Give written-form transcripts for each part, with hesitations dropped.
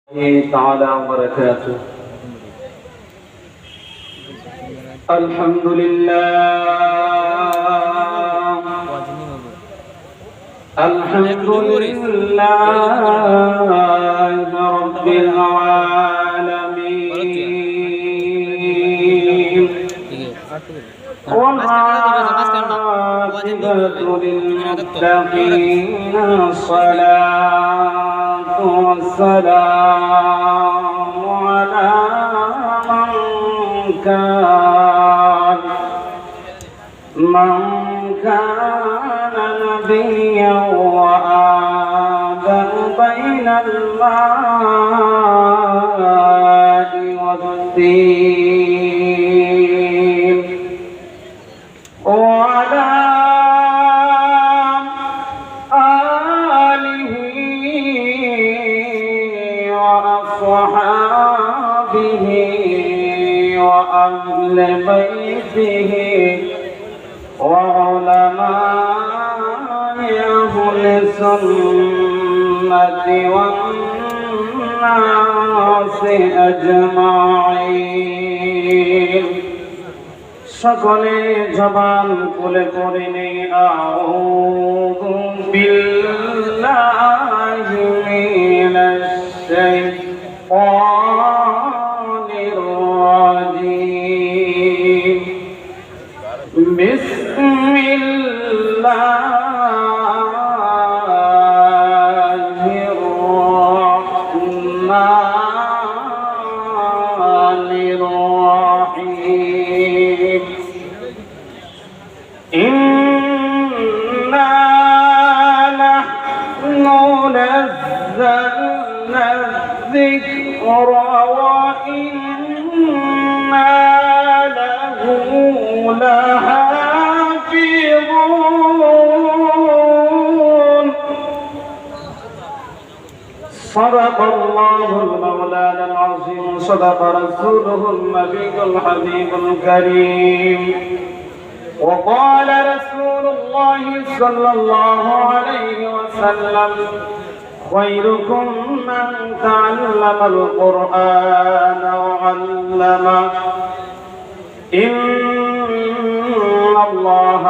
تعالى وبركاته. الحمد لله الحمد لله رب العالمين والعاقبة للمتقين الصلاة والسلام على من كان نبيا وآذن بين الماء والطين وعلى آله وأصحابه وأهل بيته وعلماء أهل السنة والناس أجمعين সকলে জবান খুলে পড়ে নেই আউযু বিল্লাহি মিনাশ শাইতানির রাজীম বিসমিল্লাহির রাহমানির রাহিম إنا نحن نزلنا الذكر وإنا له لحافظون صدق الله المولانا العظيم صدق رسوله النبي الحبيب الكريم وقال رسول الله صلى الله عليه وسلم خيركم من تعلم القرآن وعلمه إن الله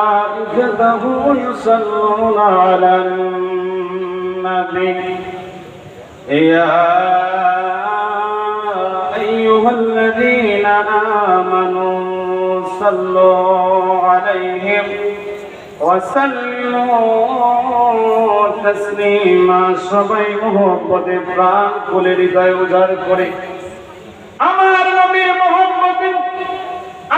وملائكته يصلون على النبي يا أيها الذين آمنوا صلوا عليه وسلموا تسليما সবাই মোহব্বতে প্রাণ খুলে হৃদয় উজাড় করে আমার নবীর মোহব্বতে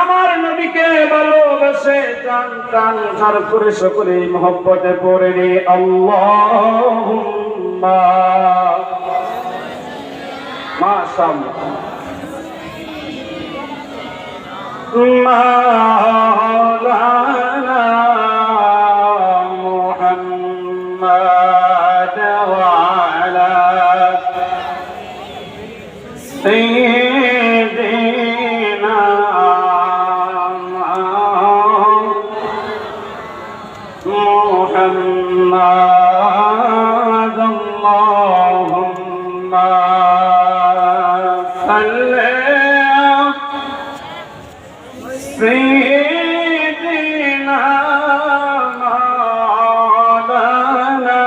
আমার নবীকে ভালোবেসে টান টান ঝার করে সকলে মোহব্বতে পড়ে রে আল্লাহুম্মা মাশাআল্লাহ مولانا محمد وعلى سيدنا محمد اللهم صل سيدنا مولانا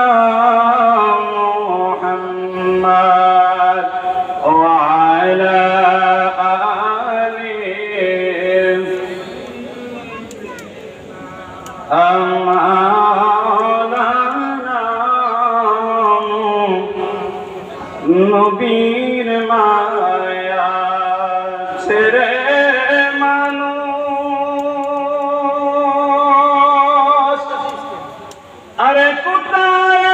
محمد وعلى آله مولانا নবীর মায়া ছেড়ে আরে কোথায়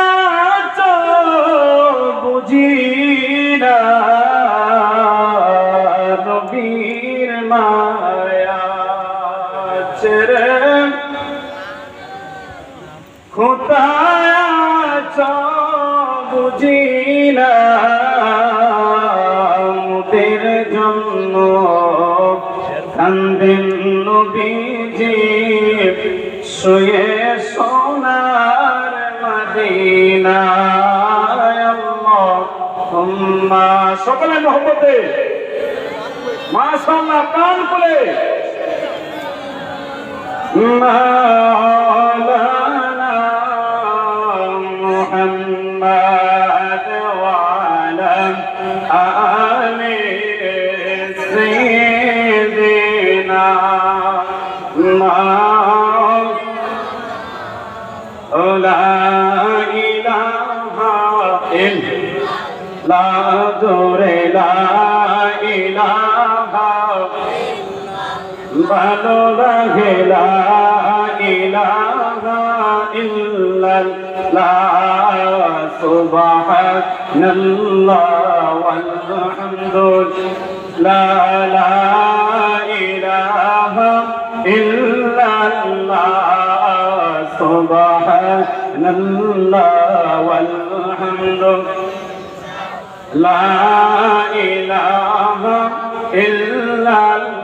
আছো বুঝি না নবীর মায়া ছেড়ে কোথায় আছো বুঝি না মুদের জন্য কান্দেন নবীজি শুয়ে সোনার মাদিনা فينا يا اللهم সকলে মহব্বতে মাশাআল্লাহ প্রাণ খুলে مولانا محمد وعلى آل سيدنا لا إله إلا لا إله ভালো লাগে লা ইলাহা ইল্লাল্লাহ সুবহানাল্লাহ ওয়ালহামদুলিল্লাহ লা ইলাহা ইল্লাল্লাহ সুবহানাল্লাহ ওয়ালহামদুলিল্লাহ লা ইলাহা ইল্লাল্লাহ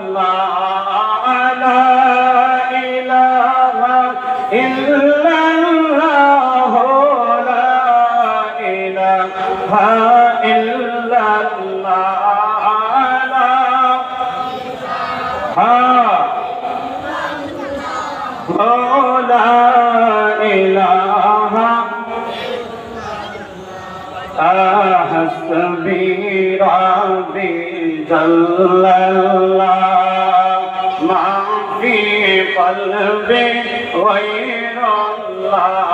حسبي ربي جل الله ما في قلبي غير الله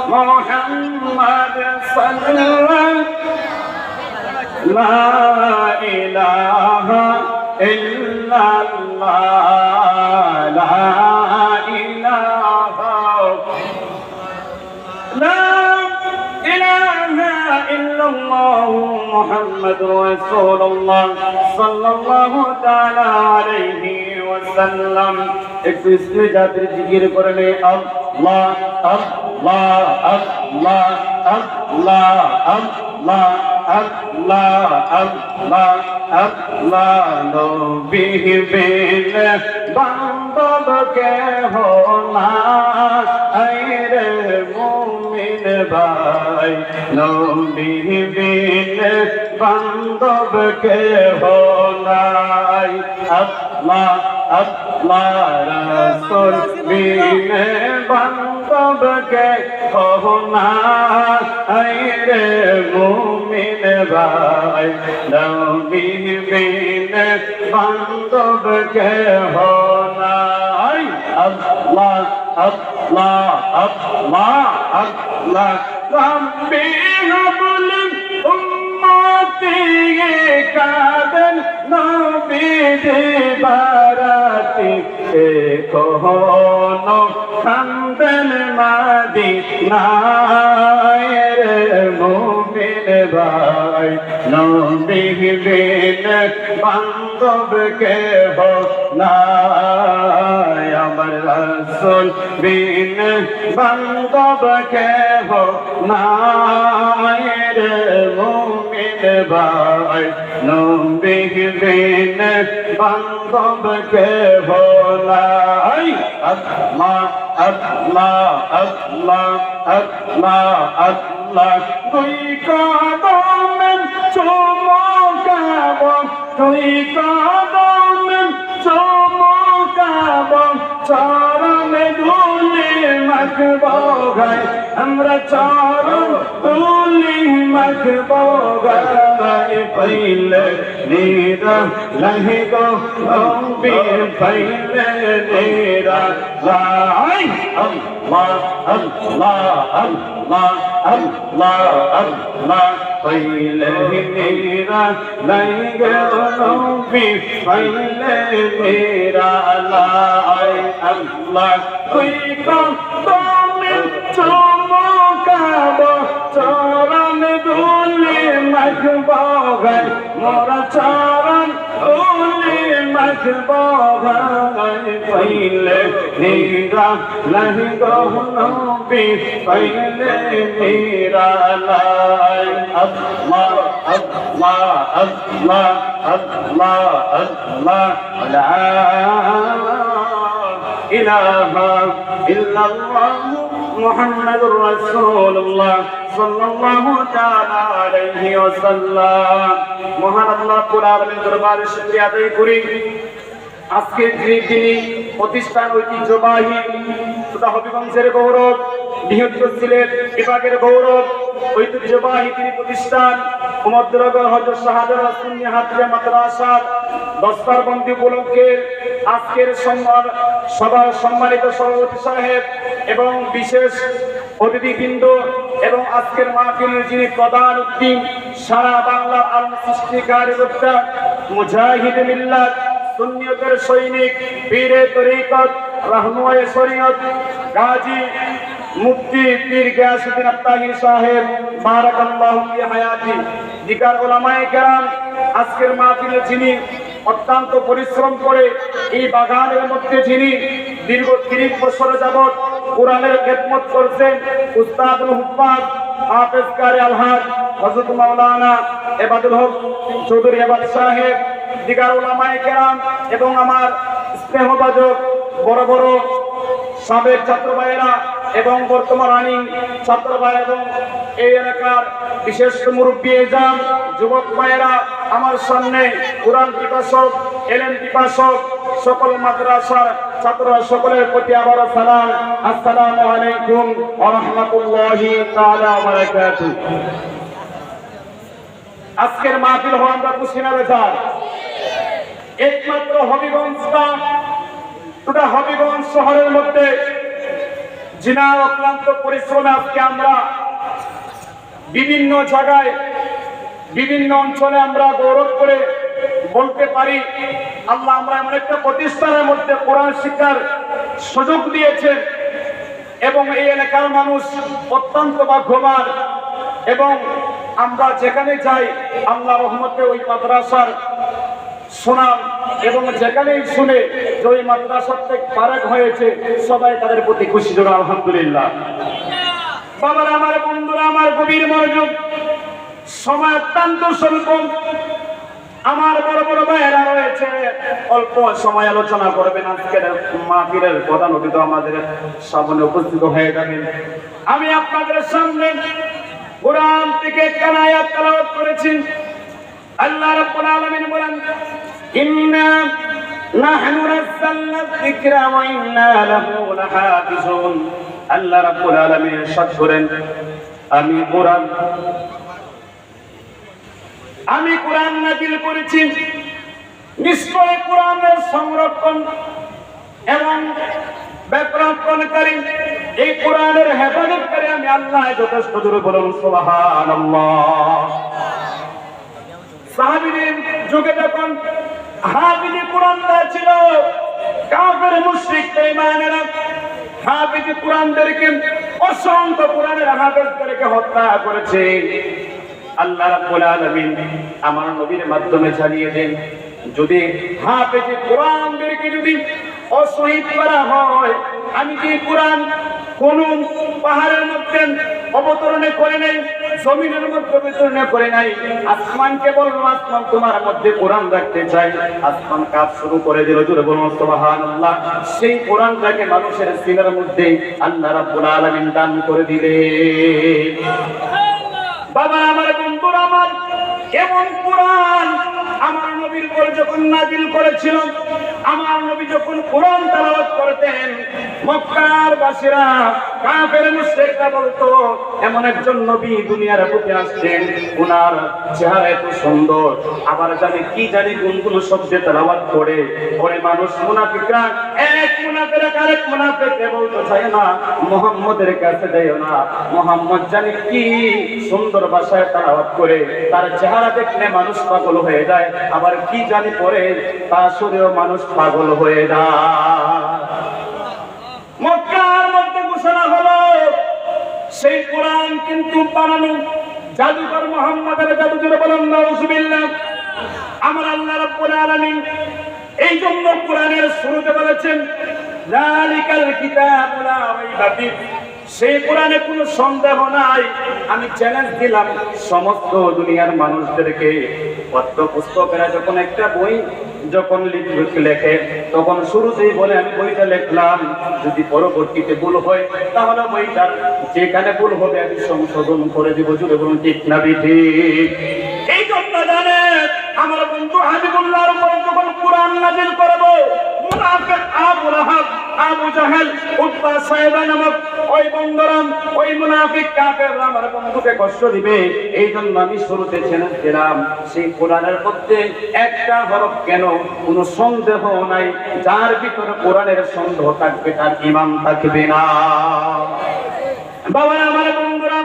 محمد صلى الله لا إله إلا الله لا إله إلا الله محمد رسول الله صلى الله تعالى عليه وسلم اسم جابر ذكر করলে আল্লাহ আল্লাহ আল্লাহ আল্লাহ আল্লাহ আল্লাহ আল্লাহ আল্লাহ নবী বিন বান্দব কে হো না আইরে মুমিন ভাই নবী বিন বান্দব কে হো নাই আল্লাহ আল্লাহ রাসূল বিন বান্দব কে হো না আইরে মুমিন ভাই নবী বিন বান্দব কে হো নাই আল্লাহ আল্লাহ আল্লাহ আল্লাহ রব্বি হাবল উম্মতি কাদন নবী বারাতি কোন খান্দন মদিনায় মুমিন ভাই নবী বিন বান্ধব কে হো নাই আমার রাসূল বিন বান্ধব কে হো নাই মুমিন ভাই নবী বিন বান্ধব কে হো নাই আল্লাহ আল্লাহ আল্লাহ আল্লাহ আল্লাহ তুই কদম চুমকাব তুই কদম চুমকাব চরণ ধুলি মাখব গায় আমরা চরণ ধুলি মাখব গায় পইলে নীরা লাহে গো নবী পইলে নীরা লাই আল্লাহ আল্লাহ আল্লাহ আল্লাহ আল্লাহ পইলে নীরা লাহে গো নবী পইলে নীরা লাই আল্লাহ তুই কদমে চুমকাব চরণ ধুলি মাখব গায় মোরা চরণ ধুলি মাখব গায় পইলে নীরা লাহে গো নবী পইলে নীরা লাই আল্লাহ আল্লাহ আল্লাহ আল্লাহ আল্লাহ লা ইলাহা ইল্লাল্লাহ মুহাম্মাদুর রাসূলুল্লাহ সাল্লাল্লাহু তাআলা আলাইহি ওয়াসাল্লাম। মহান আল্লাহ রাব্বুল আলামিনের দরবারে শুকরিয়া আদায় করি। আজকে যিনি প্রতিষ্ঠান ঐতিহ্যবাহী তথা হবিগঞ্জের গৌরব, বৃহত্তর সিলেট বিভাগের গৌরব, ঐতিহ্যবাহী তিনি প্রতিষ্ঠান উমদ্দরগড় হযরত শাহাদাত সুন্নি হাফিজা মাদ্রাসার দস্তারবন্দি উপলক্ষে আজকের সবার সম্মানিত সভাপতি সাহেব এবং বিশেষ অতিথিবৃন্দ এবং আজকের মাহফিলের যিনি প্রধান অতিথি, সারা বাংলার আল্লাহ সৃষ্টিকারী বক্তা, মুজাহিদ মিল্লাত, সুন্নিয়তের সৈনিক, পীরে তরিকত, রাহনুয়ে শরীয়ত, গাজী মুফতি পীর গিয়াসউদ্দিন আত্তাহি সাহেব, বারাকাল্লাহু ফি হায়াতি, দিকার উলামায়ে কেরাম, আজকের মাহফিলে যিনি অত্যন্ত পরিশ্রম করে এই বাগানের মধ্যে যিনি দীর্ঘ 30 বছর যাবত কোরআনের খেদমত করছেন, উস্তাদুল হুফাজ হাফেজ কারি আলহাজ হযরত মাওলানা ইবাদুল হক চৌধুরী ইবাদ সাহেব, দিগার উলামায়ে কেরাম এবং আমার স্নেহভাজন বড় বড় সাবেক ছাত্র ভাইয়েরা এবং বর্তমান রানিং ছাত্র ভাই এবং এই এলাকার বিশেষ মুরব্বী এজাম যুবক ভাইয়েরা, আমার সামনে কোরআন পিপাসক, এলেম পিপাসক সকল মাদ্রাসার ছাত্ররা, সকলের প্রতি আবার সালাম, আসসালামু আলাইকুম ওয়া রাহমাতুল্লাহি তাআলা ওয়া বারাকাতুহু। আজকের মাহফিল হওয়া আমরা খুশি না বেজার? একমাত্র হবিগঞ্জটা গোটা হবিগঞ্জ শহরের মধ্যে জিনা অক্লান্ত পরিশ্রমে আজকে আমরা বিভিন্ন জায়গায় বিভিন্ন অঞ্চলে আমরা গৌরব করে বলতে পারি আল্লাহ আমরা এমন একটা প্রতিষ্ঠানের মধ্যে কোরআন শিক্ষার সুযোগ দিয়েছেন এবং এই এলাকার মানুষ অত্যন্ত ভাগ্যবান এবং আমরা যেখানে যাই আল্লাহ রহমতে ওই মাদ্রাসার সুনাম এবং যেখানেই শুনে যে ওই মাদ্রাসার থেকে ফারাক হয়েছে সবাই তাদের প্রতি খুশি জন্য আলহামদুলিল্লাহ। বাবার আমার বন্ধুরা আমার গভীর মনোযোগ, সময় অত্যন্ত স্বল্প, আমার বড় বড় ভাইয়েরা রয়েছে, অল্প সময় আলোচনা করবেন। আজকের মাহফিলের প্রধান অতিথি আমাদের সামনে উপস্থিত হয়ে যাবেন। আমি আপনাদের সামনে কোরআন থেকে একটি আয়াত তেলাওয়াত করেছি। আল্লাহ রাব্বুল আলামিন বলেন, ইন্না নাহনু নাযালনা যিকরা ওয়া ইন্না লাহু লাহাফিজুন। আল্লাহ রাব্বুল আলামিন ইরশাদ করেন, আমি কোরআন নাযিল করেছি, নিশ্চয় কোরআনের সংরক্ষণ এবং ব্যাকরণকারী এই কোরআনের হেফাজতকারী আমি আল্লাহ যথেষ্ট। জোরে বলুন সুবহানাল্লাহ। সাহাবীদের যুগে যখন হাফিজ কোরআনরা ছিল, কাফের মুশরিক বেঈমানেরা হাফিজ কোরআনদেরকে অসংখ্য কোরআনের হাফেজদেরকে হত্যা করেছে। আল্লাহ রাব্বুল আলামিন আমার নবীর মাধ্যমে জানিয়ে দেন, যদি হাফেজ কোরআনদেরকে যদি অশহীদ করা হয়, আমি কি কোরআন কোন পাহাড়ের মধ্যে অবতরণে করে নাই, জমিনের মধ্যে অবতরণ করে নাই, আসমানকে বলবো আসমান তোমার মধ্যে কোরআন রাখতে চাই, আসমান কাজ শুরু করে দিল। জোরে বলুন সুবহানাল্লাহ। সেই কোরআনটাকে মানুষের সিনার মধ্যে আল্লাহ রাব্বুল আলামিন দান করে দিলেন। বাবা আমার বন্ধুরা আমার, এমন কোরআন আমার নবীর উপর যখন নাযিল করেছিল, আমার নবী যখন কোরআন তেলাওয়াত করতেন, মক্কার বাসীরা কাফের মুশরিকরা বলতো, এমন একজন নবী দুনিয়ার বুকে আসছেন, ওনার চেহারা এত সুন্দর, আবার জানি গুনগুন শব্দে তেলাওয়াত করে। পরে মানুষ মুনাফিকরা এক মুনাফিক আরেক মুনাফিককে বলতো, চাই না মুহাম্মদের কাছে যাইও না, মুহাম্মদ জানি কি সুন্দর ভাষায় তেলাওয়াত করে, তার চেহারা দেখলে মানুষ পাগল হয়ে যায়, আবার কি জানি পরে তার শরীরেও মানুষ পাগল হয়ে যায়। মক্কার মধ্যে ঘোষণা হলো, সেই কোরআন কিন্তু বানানো জাদুকর মুহাম্মদের জাদু। জোরে বলেন নাউজুবিল্লাহ। আমার আল্লাহ রাব্বুল আলামিন এই জন্য কোরআনের শুরুতে বলেছেন, যালিকাল কিতাবু লা রাইবা ফীহি, সেই কোরআনে কোনো সন্দেহ নাই। আমি চ্যালেঞ্জ দিলাম সমস্ত দুনিয়ার মানুষদেরকে, পাঠ্যপুস্তকেরা যখন একটা বই যখন লেখে তখন শুরুতেই বলে আমি বইটা লিখলাম, যদি পরবর্তীতে ভুল হয় তাহলে বইটার যেখানে ভুল হবে আমি সংশোধন করে দিব। জুড়ে বলুন ঠিক না ঠিক? এই জন্য জানে আমার বন্ধু হাবিবুল্লাহর উপর যখন কুরআন নাযিল করব, মুনাফিক আবু লাহাব, আবু জাহেল, উতবা, সাইবা নামক ওই বন্ধুরাম, ওই মুনাফিক কাফেররা আমার বন্ধুকে কষ্ট দিবে। এই জন্য আমি শুরুতে ছেড়েছিলাম সেই কোরআনের মধ্যে একটা হরফ কেন কোনো সন্দেহ নাই, যার ভিতরে কোরআনের সন্দেহ থাকবে তার ঈমান থাকবে না। বাবা আমার বন্ধুরা,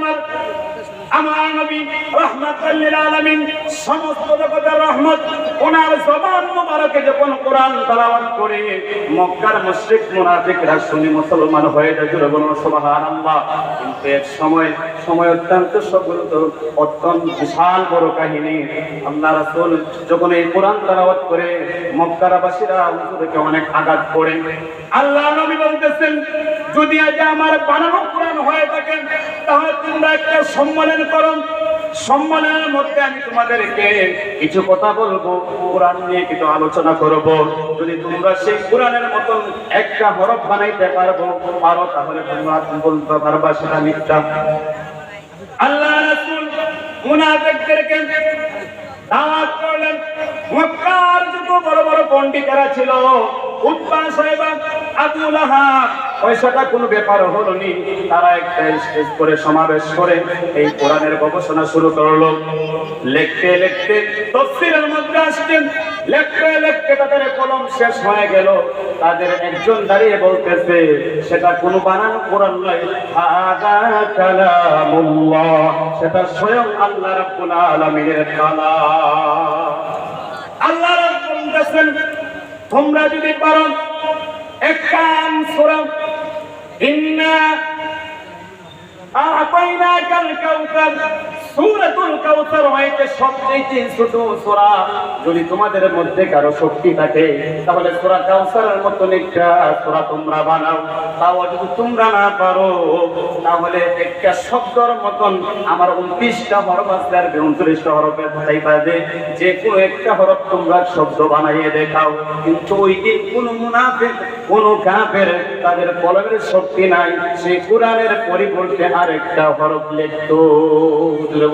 আমার নবী রাহমাতুল লিল আলামিন, সমস্ত জগতের রহমত, ওনার জবান মুবারকে যখন কোরআন তেলাওয়াত করে মক্কার মুশরিক মুনাফিকরা শুনে মুসলমান হয়ে যায়। বলুন সুবহানাল্লাহ। কিন্তু এক সময় অত্যন্ত অত্যন্ত বিশাল বড় কাহিনী। আল্লাহ রাসূল যখন এই কোরআন তেলাওয়াত করে মক্কারবাসীরা হুজুরকে অনেক আঘাত করে, আল্লাহ নবী বলতেছেন যদি আজ আমার বানানো কোরআন হয়ে থাকে তাহলে তোমরা একটা সম্মেলন করো, সম্মেলনের মধ্যে আমি তোমাদেরকে কিছু কথা বলবো, কোরআন নিয়ে কিছু আলোচনা করব। যদি তোমরা সেই কোরআনের মতন একটা হরফ বানাইতে পারো তাহলে তোমরা বলতে পারবা সেটা মিথ্যা। আল্লাহ রাসূল মুনাফিকদেরকে দাওয়াত করলেন। মক্কার যত বড় বড় পণ্ডিতেরা ছিল, উতবা, সাইবা, আবু লাহাব, পয়সাটা কোনো ব্যাপার হলো নি। তারা একটা স্টেজ করে সমাবেশ করে এই কোরআনের গবেষণা শুরু করলো। লিখতে লিখতে তাফসীরের মধ্যে আসতেন, লিখতে তাদের কলম শেষ হয়ে গেল। তাদের একজন দাঁড়িয়ে বলতেছে সেটা কোনো বানানো কোরআন নয়, হাযা কালামুল্লাহ, সেটা স্বয়ং আল্লাহ রাব্বুল আলামিনের কালাম। আল্লাহ রাব্বুল বলতেছেন তোমরা যদি পারো একখান সূরা ইন্না আ'তাইনাকাল কাউসার, সূরাতুল কাউসার হইতে সবচেয়ে ছোট সূরা, যদি তোমাদের মধ্যে কারো শক্তি থাকে তাহলে সূরা কাউসারের মতো একটা সূরা তোমরা বানাও। তাও যদি তোমরা না পারো তাহলে একটা শব্দের মতন আমার 29টা হরফ আছে আর 29টা হরফের কথাই বাজে, যে কোনো একটা হরফ তোমরা শব্দ বানাইয়ে দেখাও। কিন্তু ওই দিন কোন মুনাফিক, কোন কাফের তাদের কলমের শক্তি নাই, সেই কোরআনের পরিবর্তে আরেকটা হরফ লিখতো।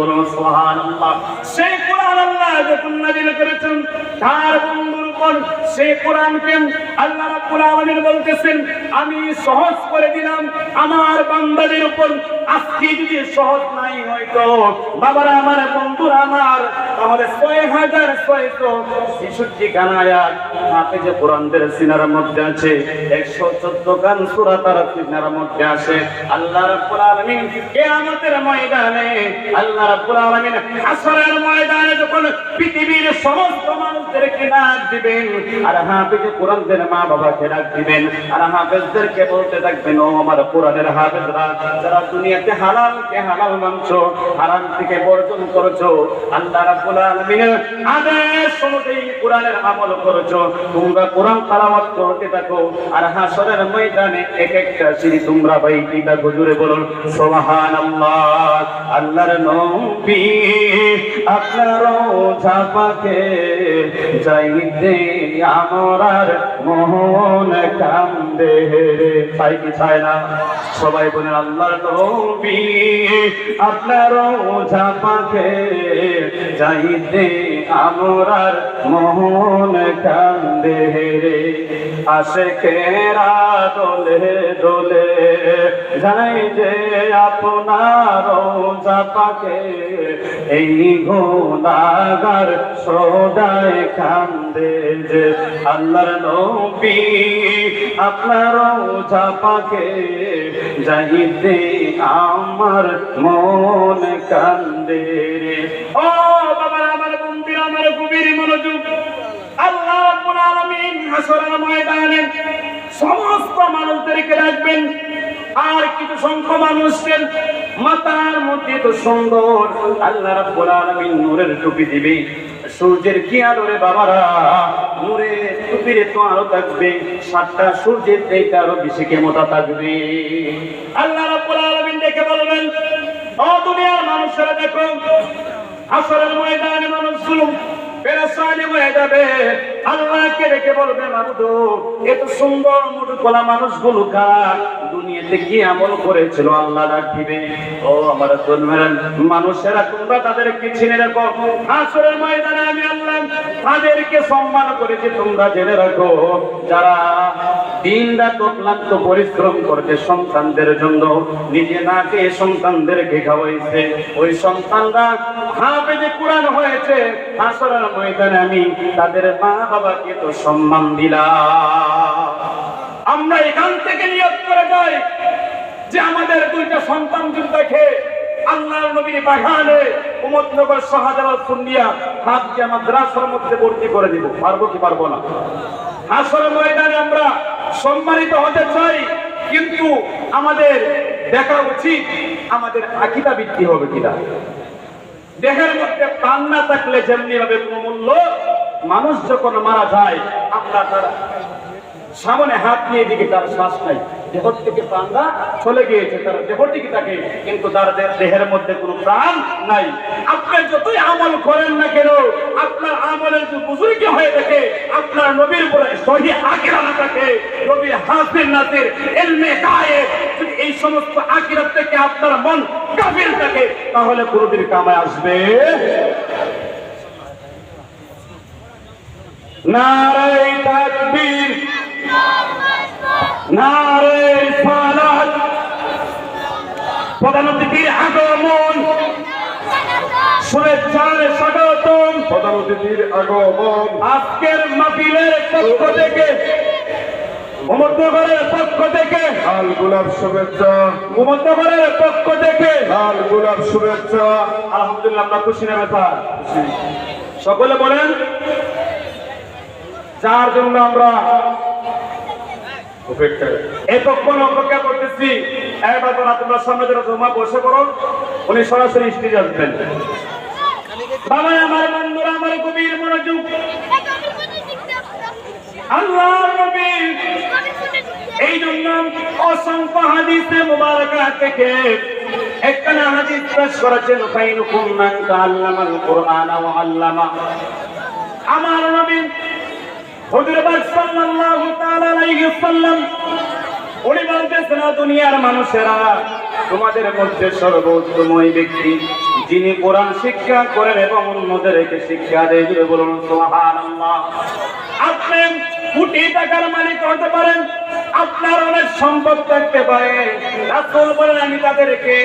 বলুন সুবহানাল্লাহ। সেই কোরআন আল্লাহ যখন নাযিল করেছেন তার বন্ধুর উপর, সেই কোরআনকে আল্লাহ রাব্বুল আলামিন বলতেছেন আমি সহজ করে দিলাম আমার বান্দাদের উপর। আজকে যদি সহজ নাই হয়তো বাবারা আমার, বন্ধুরা আমার, তাহলে 6666 খান আয়াত হাফেজে কোরআনদের সিনার মধ্যে আছে, 114 খান সূরা তার সিনার মধ্যে আছে। আল্লাহ রাব্বুল আলামিন কিয়ামতের ময়দানে, আল্লাহ রাব্বুল আলামিন হাসরের ময়দানে যখন পৃথিবীর সমস্ত মানুষদেরকে ডাক দিবেন আর হাফেজে কোরআনদের মা বাবাকে ডাক দিবেন আর হাফেজদেরকে বলতে থাকবেন ও আমার কোরআনের হাফেজরা, যারা দুনিয়াতে হালালকে হালাল মানছো, হারাম থেকে বর্জন করেছো, আল্লাহ রাব্বুল আলামিনের আদেশ অনুযায়ী কোরআনের আমল করেছো, তোমরা কোরআন তেলাওয়াত করতে থাকো আর হাসরের ময়দানে এক একটা সিঁড়ি তোমরা বাইতে থাকো। জোরে বলুন সুবহানাল্লাহ। আল্লাহর নবী আপনার রোজা পাকে যাইতে আমার মন কান্দে, চাই কি চায় না? সবাই বলেন আল্লাহর নবী আপনার রোজা পাকে যাইতে আমার মন কান্দে রে। আশিকেরা দোলে দোলে যাই যে আপনার রোজা পাকে, এই গুনাহগার সদাই কান্দে যে। আল্লাহর নবী আপনার রোজা পাকে যাইতে আমার মন কান্দে রে। ও বাবা আমার, বন্ধুরা আমার, গভীর মনোযোগ। আল্লাহ রাব্বুল আলামিন হাসরের ময়দানে সমস্ত মানুষদেরকে রাখবেন আর কিছু সংখ্যক মানুষের মাথার মধ্যে তো সুন্দর আল্লাহ রাব্বুল আলামিন নূরের টুপি দিবে। সূর্যের কি আলোরে বাবারা, নূরে টুপির তো আলো থাকবে 7টা সূর্যের থেকে আরো বেশি ক্ষমতা থাকবে। আল্লাহ রাব্বুল আলামিন দেখে বলবেন ও দুনিয়ার মানুষেরা দেখো, হাসরের ময়দানে মানুষগুলো পেরেশানি হয়ে যাবে, আল্লাহকে রেখে বলবে মাবুদ এত সুন্দর মুটকলা মানুষগুলো কারা, দুনিয়াতে কি আমল করেছিল আল্লাহ ডাক দিবে, ও আমার জন্মের মানুষেরা তোমরা তাদেরকে চিনে রাখো, হাসরের ময়দানে আমি আল্লাহ তাদেরকে সম্মান করেছি তোমরা জেনে রাখো, যারা দিনরাত অক্লান্ত পরিশ্রম করছে সন্তানদের জন্য, নিজে না খেয়ে সন্তানদেরকে খাওয়াইছে, ওই সন্তানরা হাফেজে কোরআন হয়েছে, হাসরের ময়দানে আমি তাদের মা বাবাকে তো সম্মান দিলাম। আমরা এখান থেকে নিয়ত করে যাই যে আমাদের দুইটা সন্তান যদি দেখে আল্লাহর নবীর বাগানে উম্মতনগর শাহজালাল সুন্নিয়া হাফিজা মাদ্রাসার মধ্যে ভর্তি করে দিব, পারবো কি পারবো না? হাসরের ময়দানে আমরা সম্মানিত হতে চাই, কিন্তু আমাদের দেখা উচিত আমাদের আকীদা বৃদ্ধি হবে কিনা। দেহের মধ্যে প্রাণ না থাকলে যেমনি ভাবে কোনো মূল্য, মানুষ যখন মারা যায় আমরা তার সামনে হাত নিয়ে দিকে তার শ্বাস নাই, দেহ থেকে প্রাণটা চলে গিয়েছে, তার দেহ থেকে থাকে কিন্তু তার দেহের মধ্যে কোনো প্রাণ নাই। আপনি যতই আমল করেন না কেন, আপনার আমলের যে বুজুর্গি হয়ে থাকে, আপনার নবীর উপরে সহি আকীদা না থাকে, নবী হাফিজ নাসির ইলমে গায়েব, যদি এই সমস্ত আকীদা থেকে আপনার মন কাফির থাকে তাহলে কোনদিন কামায় আসবে? নারে তাকবীর, নারে সালাত, প্রধান অতিথির আগমন, শুভেচ্ছার স্বাগতম, প্রধান অতিথির আগমন। আজকের মাহফিলের পক্ষ থেকে, উম্মতনগরের পক্ষ থেকে লাল গোলাপ শুভেচ্ছা, উম্মতনগরের পক্ষ থেকে লাল গোলাপ শুভেচ্ছা। আলহামদুলিল্লাহ, আমরা খুশি না বেটা? সকলে বলেন যার জন্য আমরা এতক্ষণ অপেক্ষা করতেছি, এবার তোমরা সামনে যারা জমা বসে করো, উনি সরাসরি স্টেজ আসবেন। বাবা আমার বন্ধুরা, আমার গভীর মনোযোগ, আল্লাহর নবী এই জন্য অসংখ্য হাদিসে মুবারাকা থেকে একখানা হাদিস পেশ করেছেন, খায়রুকুম মান তাআল্লামাল কুরআন ওয়া আল্লামা। আমার নবী হুজুর পাক সাল্লাল্লাহু তাআলা আলাইহি ওয়াসাল্লাম উনি বলতেছেন, দুনিয়ার মানুষেরা তোমাদের মধ্যে সর্বোত্তম ওই ব্যক্তি যিনি কোরআন শিক্ষা করেন এবং অন্যদেরকে শিক্ষা দেয়। বলুন সুবহানাল্লাহ। আপনি কোটি টাকার মালিক হতে পারেন, আপনার অনেক সম্পদ থাকতে পারে, রাসূল বলেন আমি তাদেরকে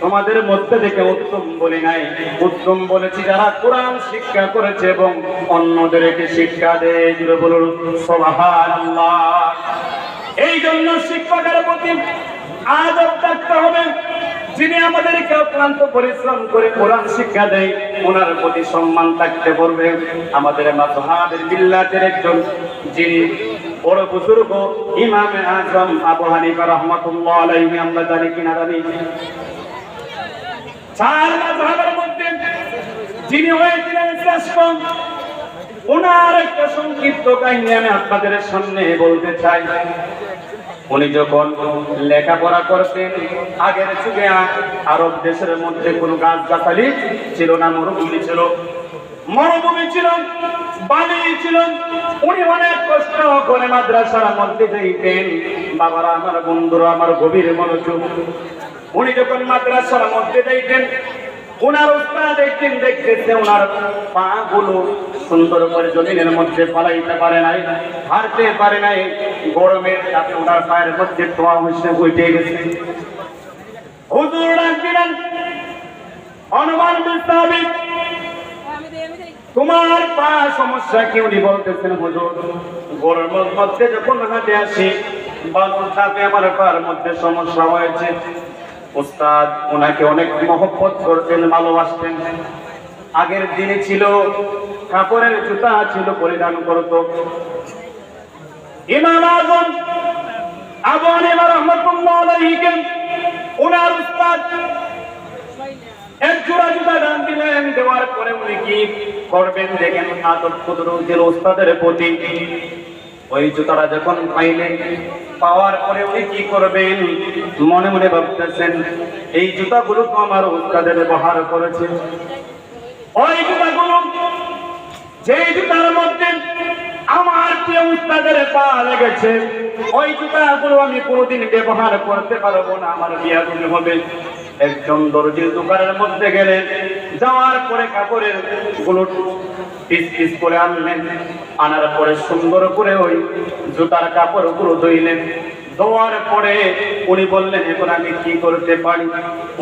তোমাদের মধ্যে থেকে উত্তম বলি নাই, উত্তম বলেছি যারা কোরআন শিক্ষা করেছে এবং অন্যদেরকে শিক্ষা দেয়। বলুন সুবহানাল্লাহ। এই জন্য শিক্ষকের প্রতি আদব থাকতে হবে, যিনি আমাদেরকে অক্লান্ত পরিশ্রম করে কোরআন শিক্ষা দেয় ওনার প্রতি সম্মান থাকতে পারবে। আমাদের মাযহাবের মিল্লাতের একজন যিনি বড় বুজুর্গ ইমামে আযম আবু হানিফা রাহমাতুল্লাহ আলাইহি, আমরা জানি কিনা জানি, চার মাযহাবের মধ্যে যিনি হয়েছিলেন শ্রেষ্ঠ, ওনার একটা সংক্ষিপ্ত কাহিনী আমি আপনাদের সামনে বলতে চাই। উনি যখন লেখাপড়া করতেন, আগের যুগে আরব দেশের মধ্যে কোনো গাছগাছালি ছিল না, মরুভূমি ছিল, বালি ছিল। উনি অনেক কষ্ট করে মাদ্রাসার মধ্যে যাইতেন। বাবারা আমার, বন্ধুরা আমার, গভীর মনোযোগ, উনি যখন মাদ্রাসার মধ্যে যাইতেন ওনার উস্তাদ একদিন দেখতেছে ওনার পা গুলো সুন্দর করে জমিনের মধ্যে পালাইতে পারে নাই, হারতে পারে নাই, গরমের তাপে ওনার পায়ের মধ্যে ধোয়া উঠে গেছে। হুজুর ডাক দিলেন, অনুমান বিস্তাবিত, তোমার পা সমস্যা কি? উনি বলতেছেন হুজুর গরমের মধ্যে যখন হাঁটে আসি বালুর তাপে আমার পায়ের মধ্যে সমস্যা হয়েছে। উস্তাদ ওনাকে অনেক মহব্বত করতেন, ভালোবাসতেন। আগের দিনে ছিল কাপড়ের জুতা ছিল, পরিধান করত। ইমাম আযম আবু হানিফা রাহমাতুল্লাহ আলাইহি ওনার উস্তাদ এক জোড়া জুতা দান দিলেন। দেওয়ার পরে উনি কি করবেন দেখেন, আদব কুদরতের উস্তাদের প্রতি। ওই জুতাটা যখন পাইলেন, পাওয়ার পরে উনি কি করবেন মনে মনে ভাবতেছেন, এই জুতাগুলো তো আমার উস্তাদে ব্যবহার করেছে, ওই জুতাগুলো যে জুতার মধ্যে আমার প্রিয় উস্তাদের পা লেগেছে, ওই জুতাগুলো আমি কোনোদিন ব্যবহার করতে পারবো না, আমার বিয়াদবি হবে। একজন দর্জির দোকানের মধ্যে গেলেন, যাওয়ার পরে কাপড়ের গুলো পিস পিস করে আনলেন, আনার পরে সুন্দর করে ওই জুতার কাপড়গুলো ধুইলেন। ধোয়ার পরে উনি বললেন, এখন আমি কি করতে পারি?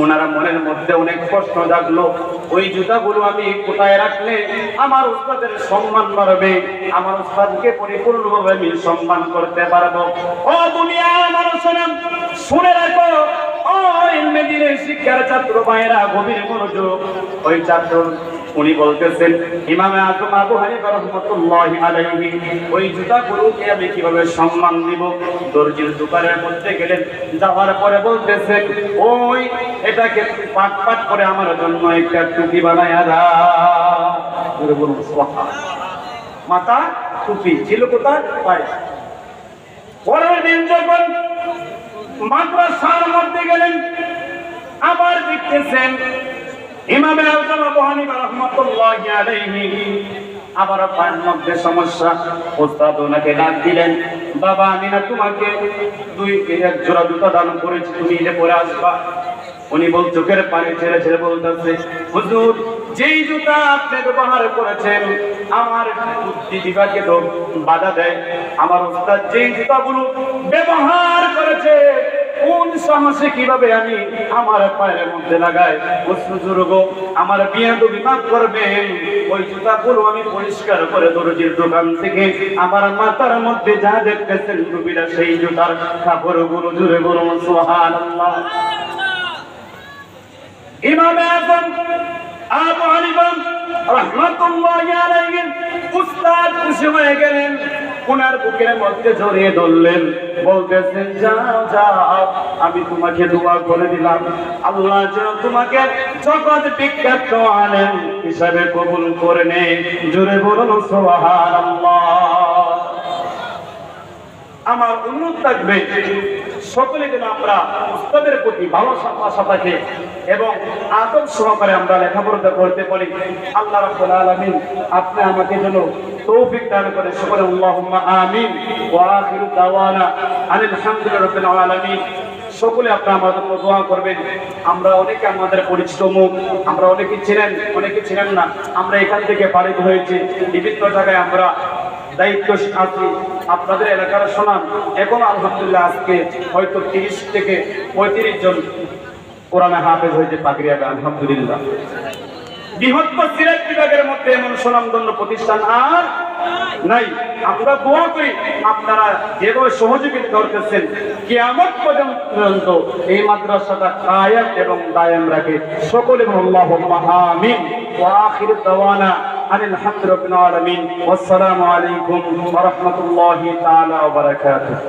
ওনারা মনের মধ্যে অনেক প্রশ্ন জাগলো, ওই জুতাগুলো আমি কোথায় রাখলে আমার উস্তাদের সম্মান বাড়বে, আমার উস্তাদকে পরিপূর্ণভাবে আমি সম্মান করতে পারবো। ও দুনিয়ার মানুষেরা শুনে রাখো, ও ইলমের শিক্ষার ছাত্র ভাইরা, গভীর মনোযোগ। ওই ছাত্র উনি বলতেছেন, ইমামে আজম আবু হানিফা রাহমাতুল্লাহি আলাইহি, ওই জুতাগুলোকে আমি কিভাবে সম্মান দিব? দর্জির দোকানের মধ্যে গেলেন, যাওয়ার পরে বলতেছেন, ওই এটাকে পাট পাট করে আমার জন্য একটা টুপি বানায়া দাও। বলুন সুবহান। মাথা টুপি ছিল কোথায়? পায়। পরের দিন যখন মাদ্রাসার মধ্যে গেলেন, আবার দেখতেছেন ইমামে আজম আবু হানিফা রাহমাতুল্লাহি আলাইহি আবার পায়ের মধ্যে সমস্যা। ওস্তাদ ওনাকে ডাক দিলেন, বাবা আমি না তোমাকে এক জোড়া জুতা দান করেছি, তুমি এলে পরে আসবা। উনি চোখের পানি ছেড়ে ছেড়ে বলতেছে, হুজুর যেই জুতা আপনি ব্যবহার করেছেন আমার বুদ্ধি বিভাগে তো বাধা দেয়। আমার ওস্তাদ যেই জুতাগুলো ব্যবহার করেছে কোন সাহসে কিভাবে আমি আমার পায়ের মধ্যে লাগাই? হুজুর আমার বিয়াদবি মাফ করবেন, ওই জুতাগুলো আমি পরিষ্কার করে দর্জির দোকান থেকে আমার মাথার মধ্যে যা দেখতেছেন টুপিটা, সেই জুতার কাপড়গুলো জুড়ে বলুন সুবহানাল্লাহ। ইমামে আজম আবু হানিফা রাহমাতুল্লাহি আলাইহি উস্তাদ খুশি হয়ে গেলেন, ওনার বুকের মধ্যে জড়িয়ে ধরলেন, বলতেছেন, যাও যাও আমি তোমাকে দোয়া করে দিলাম, আল্লাহ যেন তোমাকে জগৎ বিখ্যাত আলেম হিসাবে কবুল করে নেন। জোরে বলুন সুবহানাল্লাহ। আমার অনুরোধ থাকবে সকলে যেন আমরা উস্তাদের প্রতি ভালোবাসা থাকে এবং আদব সহকারে আমরা লেখাপড়া করতে পারি। আল্লাহ রাব্বুল আলামিন আপনি আমাকে যেন তৌফিক দান করে, সকলে আল্লাহুম্মা আমিন। ওয়া আখিরু দাওয়ানা আনিল হামদুলিল্লাহি রাব্বিল আলামিন। সকলে আপনারা আমাদের জন্য দোয়া করবেন। আমরা অনেকে আমাদের পরিচিত মুখ, আমরা অনেকে ছিলেন অনেকে ছিলেন না, আমরা এখান থেকে পালিত হয়েছে, বিভিন্ন জায়গায় আমরা দায়িত্ব আছি। আপনাদের এলাকার শোনান, এখন আলহামদুলিল্লাহ আজকে হয়তো 30 থেকে 35 জন কোরআনে হাফেজ হয়েছে পাকড়িয়াবে, আলহামদুলিল্লাহ। বৃহত্তর সিরাত বিভাগের মধ্যে এমন সুনামধন্য প্রতিষ্ঠান আর নাই। আমরা দোয়া করি আপনারা যেভাবে সহযোগিতা করতেছেন কিয়ামত পর্যন্ত এই মাদ্রাসাটা কায়েম এবং দায়েম রাখে। সকলে আল্লাহুম্মা আমিন। ওয়া আখিরু দাওয়ানা আনিল হামদুলিল্লাহি রাব্বিল আলামিন। ওয়াসসালামু আলাইকুম ওয়া রাহমাতুল্লাহি তাআলা ওয়া বারাকাতুহু।